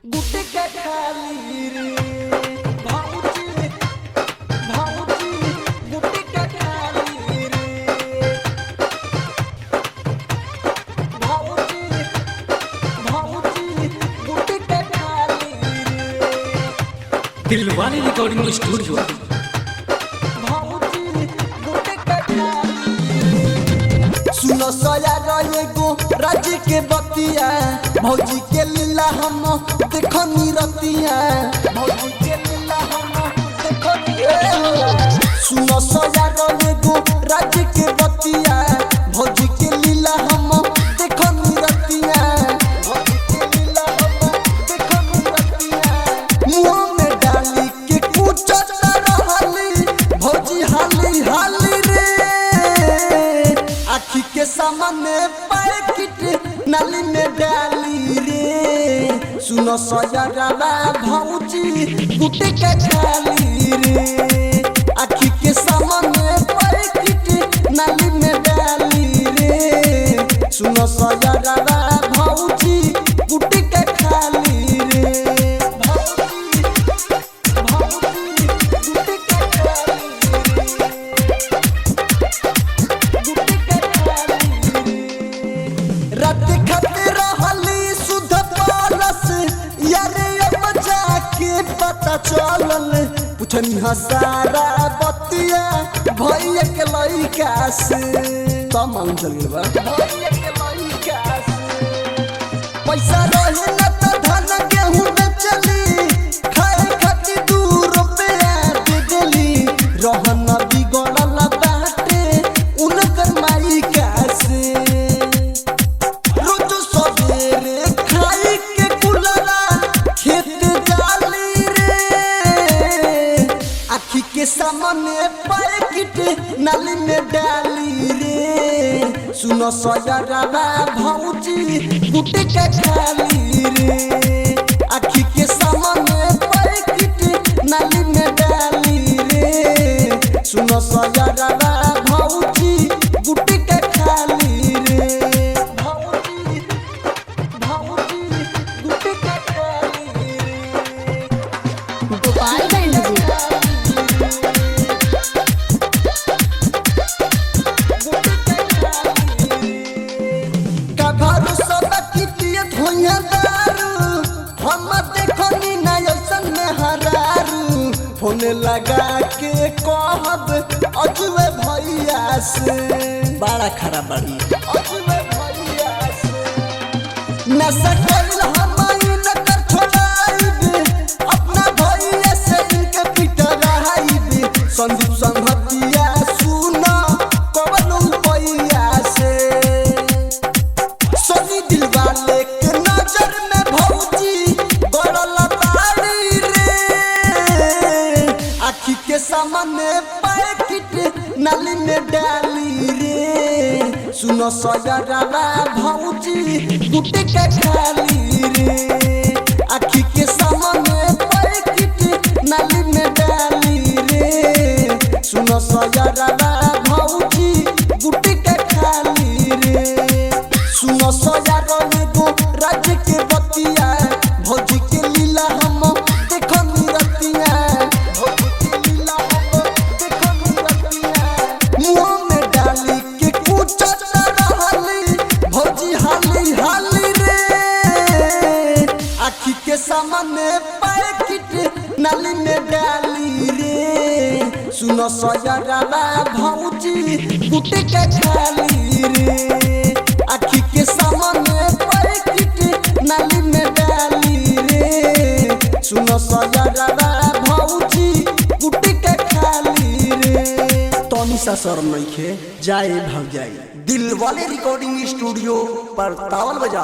गुटे के खाली रे भाऊजी भाऊजी गुटे के खाली रे भाऊजी भाऊजी गुटे के खाली रे दिलवाले रिकॉर्डिंग स्टूडियो भाऊजी गुटे के खाली सुनो सोया रहे गो राज्य के बतिया भौजी के लीला हम देखो निरतिया भौजी के लीला हम देखो निरतिया सुनो सोया रहे गो राज्य के बतिया भौजी के लीला हम देखो निरतिया भौजी के लीला हम देखो निरतिया मुंह में डाली के कुचत रहली भौजी हाली हाली रे आखी के सामने पैकेट नाली में डाली रे सुनो सजरावा भौजी गुटे के खाली रे आखी के सामने पैकेट नाली में डाली रे सुनो सजरावा भौजी गुटे के खाली रे भौजी भौजी गुटे के खाली रात खाते रहली सुध पालस यारे अब जाके पता चलल पुछनी हसारा बतिया भैया के लइका से तमाम चल गइल बा भैया के लइका से पैसा रहे न त धन गेहूं बेचली खाए खाती 2 रुपया दे देली रहन बिगड़ल बाटे उनकर माई का से रोज सवेरे खाई के कुलरा खेत जाली रे आखी के सामने पैकेट नाली में डाली रे सुनो सजरावा भौजी गुटे के खाली रे आखी के सामने पैकेट नाली में डाली रे सुनो सजरावा भौजी गुटे के खाली रे भौजी भौजी गुटे के खाली रे गोपालगंज का भरोसा कितिए धोइया दारू हम देखनी ना ऐसन में हरारू फोन लगा के कहब अजुए भैया से बड़ा खराब बड़ी अजुए भैया से नशा कइल हम न कर छोड़ाइब अपना भैया से इनके पिटराइब संदीप संगतिया सुना कवनो पैया से सोनी दिल वाले के नजर में भौजी गड़ल बाड़ी रे आखी के सामने पैकेट नाली में डाली रे सुनो सजरावा भौजी गुटे के खाली रे आखी के सामने पैकेट नाली में डाली रे सुनो सजरावा भौजी गुटे के खाली रे सुनो सजरावा गो राज्य के बतिया भौजी के लीला हम देखो निरतिया भौजी के लीला हम देखो निरतिया मुंह में डाली के कुचत रहली भौजी हाली हाली रे आखी के सामने पैकेट नाली में डाली रे सुनो सजरावा भौजी गुटे के खाली रे आखी के सामने पैकेट नाली में डाली रे सुनो सजरावा भौजी गुटे के खाली रे तनी सा शर्म नइखे जाए भाग जाए दिल वाले रिकॉर्डिंग स्टूडियो पर तावल बजा